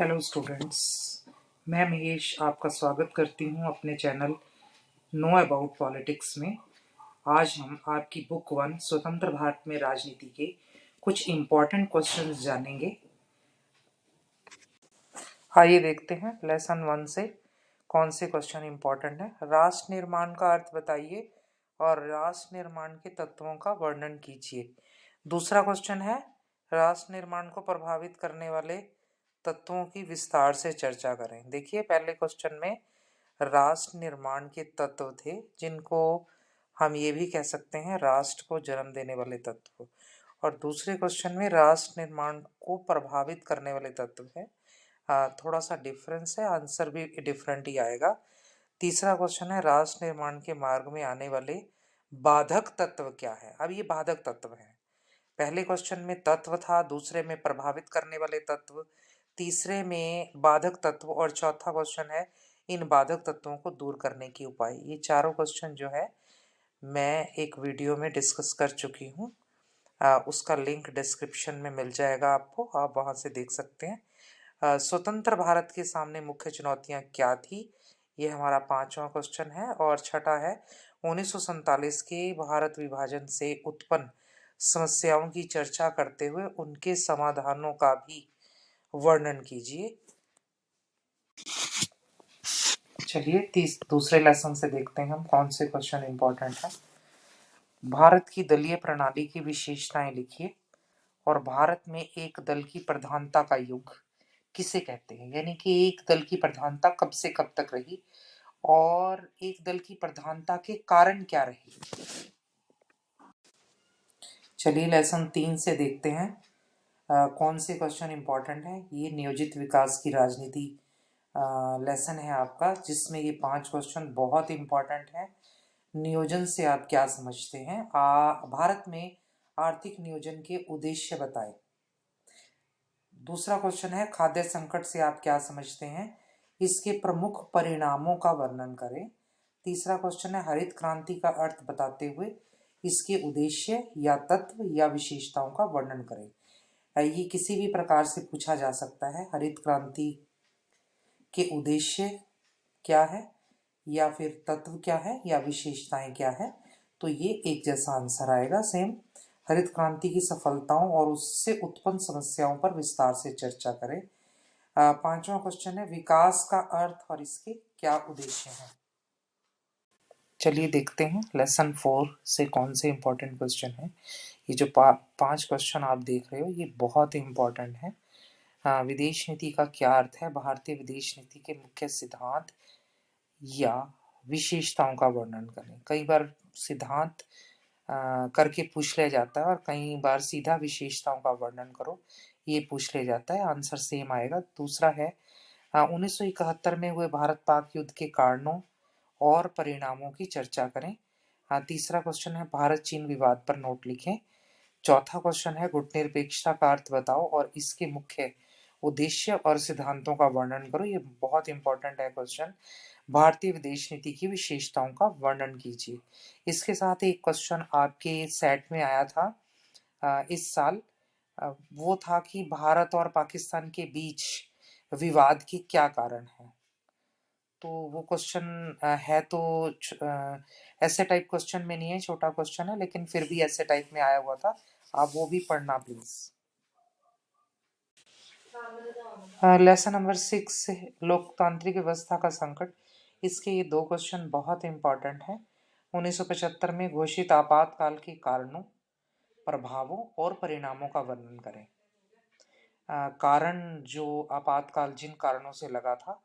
Hello students, मैं महेश आपका स्वागत करती हूं अपने चैनल नो अबाउट पॉलिटिक्स में। आज हम आपकी बुक 1 स्वतंत्र भारत में राजनीति के कुछ इम्पोर्टेंट क्वेश्चंस जानेंगे। आइए देखते हैं लेसन 1 से कौन से क्वेश्चन इम्पोर्टेंट है। राष्ट्र निर्माण का अर्थ बताइए और राष्ट्र निर्माण के तत्वों का वर्णन कीजिए। दूसरा क्वेश्चन है राष्ट्र निर्माण को प्रभावित करने वाले तत्वों की विस्तार से चर्चा करें। देखिए, पहले क्वेश्चन में राष्ट्र निर्माण के तत्व थे जिनको हम ये भी कह सकते हैं राष्ट्र को जन्म देने वाले तत्व, और दूसरे क्वेश्चन में राष्ट्र निर्माण को प्रभावित करने वाले तत्व है। थोड़ा सा डिफरेंस है, आंसर भी डिफरेंट ही आएगा। तीसरा क्वेश्चन है राष्ट्र निर्माण के मार्ग में आने वाले बाधक तत्व क्या है। अब ये बाधक तत्व है। पहले क्वेश्चन में तत्व था, दूसरे में प्रभावित करने वाले तत्व, तीसरे में बाधक तत्व, और चौथा क्वेश्चन है इन बाधक तत्वों को दूर करने के उपाय। ये चारों क्वेश्चन जो है मैं एक वीडियो में डिस्कस कर चुकी हूँ। उसका लिंक डिस्क्रिप्शन में मिल जाएगा आपको, आप वहाँ से देख सकते हैं। स्वतंत्र भारत के सामने मुख्य चुनौतियाँ क्या थी, ये हमारा 5वां क्वेश्चन है। और छठा है 1947 के भारत विभाजन से उत्पन्न समस्याओं की चर्चा करते हुए उनके समाधानों का भी वर्णन कीजिए। चलिए दूसरे लेसन से देखते हैं हम कौन से क्वेश्चन इंपॉर्टेंट है। भारत की दलीय प्रणाली की विशेषताएं लिखिए और भारत में एक दल की प्रधानता का युग किसे कहते हैं, यानी कि एक दल की प्रधानता कब से कब तक रही और एक दल की प्रधानता के कारण क्या रही। चलिए लेसन 3 से देखते हैं कौन से क्वेश्चन इंपॉर्टेंट है। ये नियोजित विकास की राजनीति लेसन है आपका, जिसमें ये 5 क्वेश्चन बहुत इंपॉर्टेंट है। नियोजन से आप क्या समझते हैं, भारत में आर्थिक नियोजन के उद्देश्य बताएं। दूसरा क्वेश्चन है खाद्य संकट से आप क्या समझते हैं, इसके प्रमुख परिणामों का वर्णन करें। तीसरा क्वेश्चन है हरित क्रांति का अर्थ बताते हुए इसके उद्देश्य या तत्व या विशेषताओं का वर्णन करें। ये किसी भी प्रकार से पूछा जा सकता है, हरित क्रांति के उद्देश्य क्या है या फिर तत्व क्या है या विशेषताएं क्या है, तो ये एक जैसा आंसर आएगा सेम। हरित क्रांति की सफलताओं और उससे उत्पन्न समस्याओं पर विस्तार से चर्चा करें। 5वां क्वेश्चन है विकास का अर्थ और इसके क्या उद्देश्य हैं। चलिए देखते हैं लेसन 4 से कौन से इंपॉर्टेंट क्वेश्चन है। ये जो 5 क्वेश्चन आप देख रहे हो ये बहुत इंपॉर्टेंट है। विदेश नीति का क्या अर्थ है, भारतीय विदेश नीति के मुख्य सिद्धांत या विशेषताओं का वर्णन करें। कई बार सिद्धांत करके पूछ लिया जाता है और कई बार सीधा विशेषताओं का वर्णन करो ये पूछ लिया जाता है, आंसर सेम आएगा। दूसरा है 1971 में हुए भारत पाक युद्ध के कारणों और परिणामों की चर्चा करें। तीसरा क्वेश्चन है भारत चीन विवाद पर नोट लिखें। चौथा क्वेश्चन है गुटनिरपेक्षता का अर्थ बताओ और इसके मुख्य उद्देश्य और सिद्धांतों का वर्णन करो। ये बहुत इंपॉर्टेंट है क्वेश्चन। भारतीय विदेश नीति की विशेषताओं का वर्णन कीजिए। इसके साथ एक क्वेश्चन आपके सेट में आया था इस साल, वो था कि भारत और पाकिस्तान के बीच विवाद के क्या कारण है। तो वो क्वेश्चन है तो ऐसे टाइप क्वेश्चन में नहीं है, छोटा क्वेश्चन है, लेकिन फिर भी ऐसे टाइप में आया हुआ था, आप वो भी पढ़ना प्लीज। लेसन नंबर 6 लोकतांत्रिक व्यवस्था का संकट, इसके ये 2 क्वेश्चन बहुत इंपॉर्टेंट हैं। 1975 में घोषित आपातकाल के कारणों, प्रभावों और परिणामों का वर्णन करें। कारण जो आपातकाल जिन कारणों से लगा था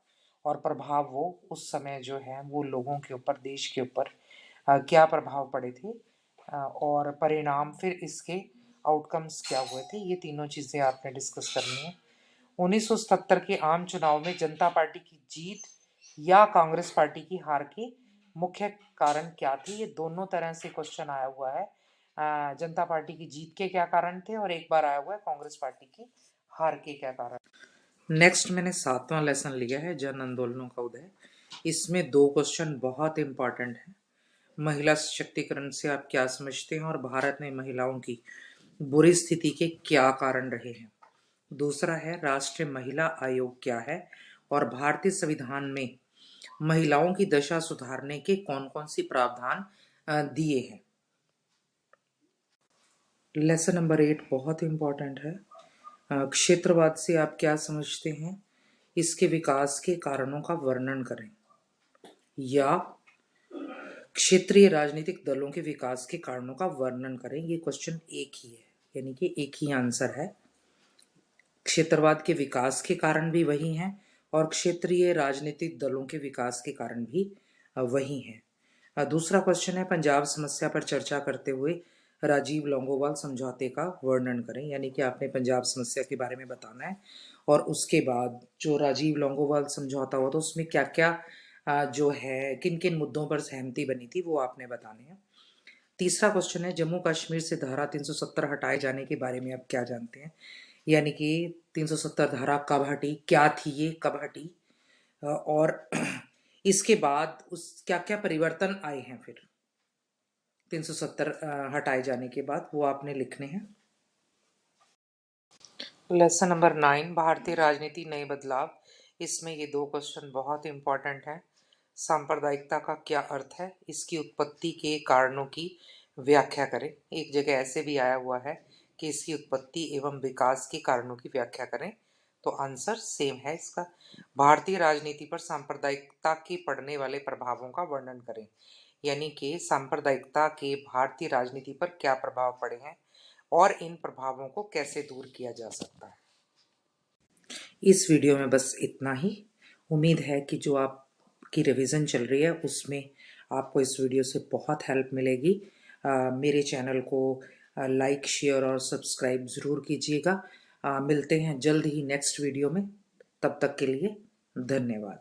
और प्रभाव वो उस समय जो है वो लोगों के ऊपर, देश के ऊपर क्या प्रभाव पड़े थे, और परिणाम फिर इसके आउटकम्स क्या हुए थे, ये तीनों चीज़ें आपने डिस्कस करनी है। 1977 के आम चुनाव में जनता पार्टी की जीत या कांग्रेस पार्टी की हार के मुख्य कारण क्या थे, ये दोनों तरह से क्वेश्चन आया हुआ है। जनता पार्टी की जीत के क्या कारण थे और एक बार आया हुआ है कांग्रेस पार्टी की हार के क्या कारण। नेक्स्ट मैंने 7वां लेसन लिया है जन आंदोलनों का उदय। इसमें 2 क्वेश्चन बहुत इंपॉर्टेंट है। महिला सशक्तिकरण से आप क्या समझते हैं और भारत में महिलाओं की बुरी स्थिति के क्या कारण रहे हैं। दूसरा है राष्ट्रीय महिला आयोग क्या है, और भारतीय संविधान में महिलाओं की दशा सुधारने के कौन कौन सी प्रावधान दिए हैं। लेसन नंबर 8 बहुत इंपॉर्टेंट है। क्षेत्रवाद से आप क्या समझते हैं, इसके विकास के कारणों का वर्णन करें, या क्षेत्रीय राजनीतिक दलों के विकास के कारणों का वर्णन करें। ये क्वेश्चन एक ही है, यानी कि एक ही आंसर है। क्षेत्रवाद के विकास के कारण भी वही हैं और क्षेत्रीय राजनीतिक दलों के विकास के कारण भी वही हैं। दूसरा क्वेश्चन है पंजाब समस्या पर चर्चा करते हुए राजीव लौंगोवाल समझौते का वर्णन करें, यानी कि आपने पंजाब समस्या के बारे में बताना है और उसके बाद जो राजीव लौंगोवाल समझौता हुआ तो उसमें क्या क्या जो है किन किन मुद्दों पर सहमति बनी थी वो आपने बताने हैं। तीसरा क्वेश्चन है जम्मू कश्मीर से धारा 370 हटाए जाने के बारे में आप क्या जानते हैं, यानी कि 370 धारा कब हटी, क्या थी ये, कब हटी, और इसके बाद उस क्या क्या परिवर्तन आए हैं फिर 370 हटाए जाने के बाद, वो आपने लिखने हैं। लेसन नंबर 9 भारतीय राजनीति नए बदलाव। इसमें ये दो क्वेश्चन बहुत इंपॉर्टेंट हैं। सांप्रदायिकता का क्या अर्थ है, इसकी उत्पत्ति के कारणों की व्याख्या करें। एक जगह ऐसे भी आया हुआ है कि इसकी उत्पत्ति एवं विकास के कारणों की व्याख्या करें, तो आंसर सेम है इसका। भारतीय राजनीति पर सांप्रदायिकता के पड़ने वाले प्रभावों का वर्णन करें, यानी कि सांप्रदायिकता के भारतीय राजनीति पर क्या प्रभाव पड़े हैं और इन प्रभावों को कैसे दूर किया जा सकता है। इस वीडियो में बस इतना ही। उम्मीद है कि जो आपकी रिवीजन चल रही है उसमें आपको इस वीडियो से बहुत हेल्प मिलेगी। मेरे चैनल को लाइक, शेयर और सब्सक्राइब ज़रूर कीजिएगा। मिलते हैं जल्द ही नेक्स्ट वीडियो में। तब तक के लिए धन्यवाद।